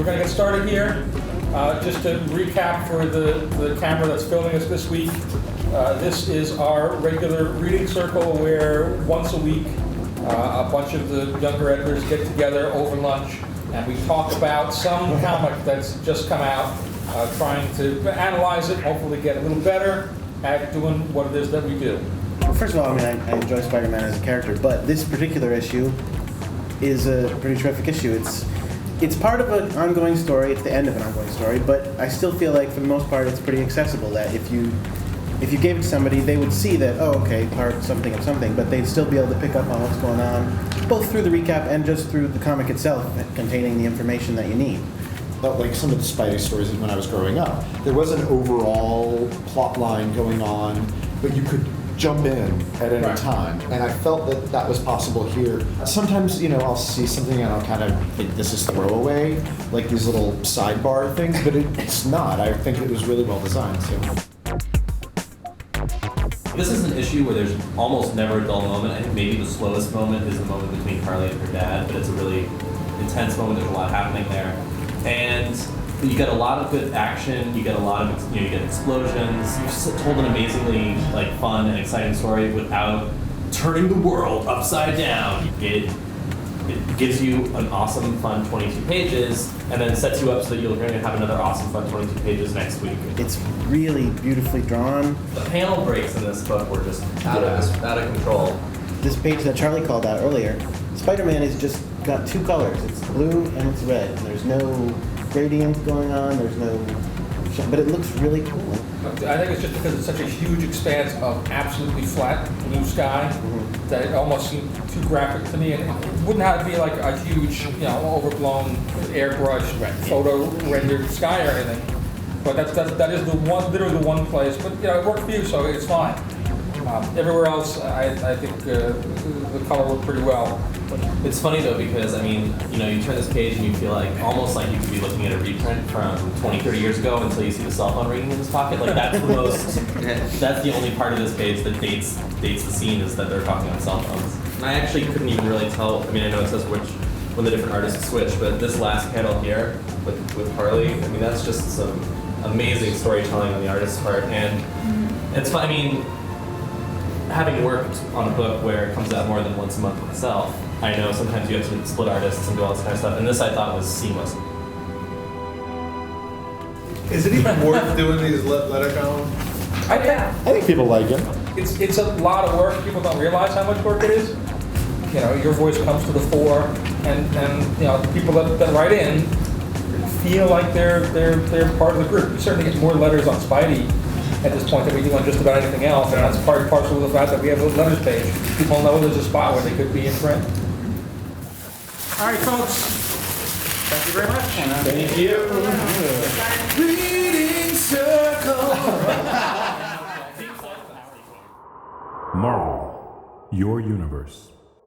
We're going to get started here. Just to recap for the camera that's filming us this week, this is our regular reading circle where once a week a bunch of the younger editors get together over lunch and we talk about some comic that's just come out, trying to analyze it, hopefully get a little better at doing what it is that we do. Well, first of all, I enjoy Spider-Man as a character, but this particular issue is a pretty terrific issue. It's part of an ongoing story, it's the end of an ongoing story, but I still feel like for the most part it's pretty accessible, that if you gave it to somebody, they would see that, oh, okay, part something of something, but they'd still be able to pick up on what's going on, both through the recap and just through the comic itself, containing the information that you need. Like some of the Spidey stories when I was growing up, there was an overall plot line going on, but you could jump in at any time, and I felt that that was possible here. Sometimes, I'll see something and I'll kind of think this is throwaway, like these little sidebar things, but it's not. I think it was really well designed. So. This is an issue where there's almost never a dull moment. I think maybe the slowest moment is the moment between Carly and her dad, but it's a really intense moment. There's a lot happening there. And you get a lot of good action, you get a lot of, you get explosions. You've told an amazingly fun and exciting story without turning the world upside down. It gives you an awesome, fun 22 pages, and then sets you up so that you're going to have another awesome, fun 22 pages next week. It's really beautifully drawn. The panel breaks in this book were just out of control. This page that Charlie called out earlier, Spider-Man has just got two colors. It's blue and it's red. And there's no gradient going on, but it looks really cool. I think it's just because it's such a huge expanse of absolutely flat blue sky that it almost seemed too graphic to me, and it wouldn't have to be like a huge, overblown airbrush photo rendered sky or anything. But that is literally the one place. But it worked for you, so it's fine. Everywhere else, I think the color worked pretty well. It's funny though, because you turn this page and you feel almost like you could be looking at a reprint from 20, 30 years ago until you see the cell phone ringing in his pocket. That's the most, that's the only part of this page that dates the scene, is that they're talking on cell phones. And I actually couldn't even really tell, I know it says when the different artists switch, but this last panel here with Harley, that's just some amazing storytelling on the artist's part. And it's fun, having worked on a book where it comes out more than once a month myself, I know sometimes you have to split artists and do all this kind of stuff, and this I thought was seamless. Is it even worth doing these letter columns? I think people like it. It's a lot of work. People don't realize how much work it is. Your voice comes to the fore, and the people that write in feel like they're part of the group. We certainly get more letters on Spidey at this point than we do on just about anything else, and that's part and parcel of the fact that we have a letters page. People know there's a spot where they could be in print. All right, folks. Thank you very much. Thank you. Reading circle. Marvel, your universe.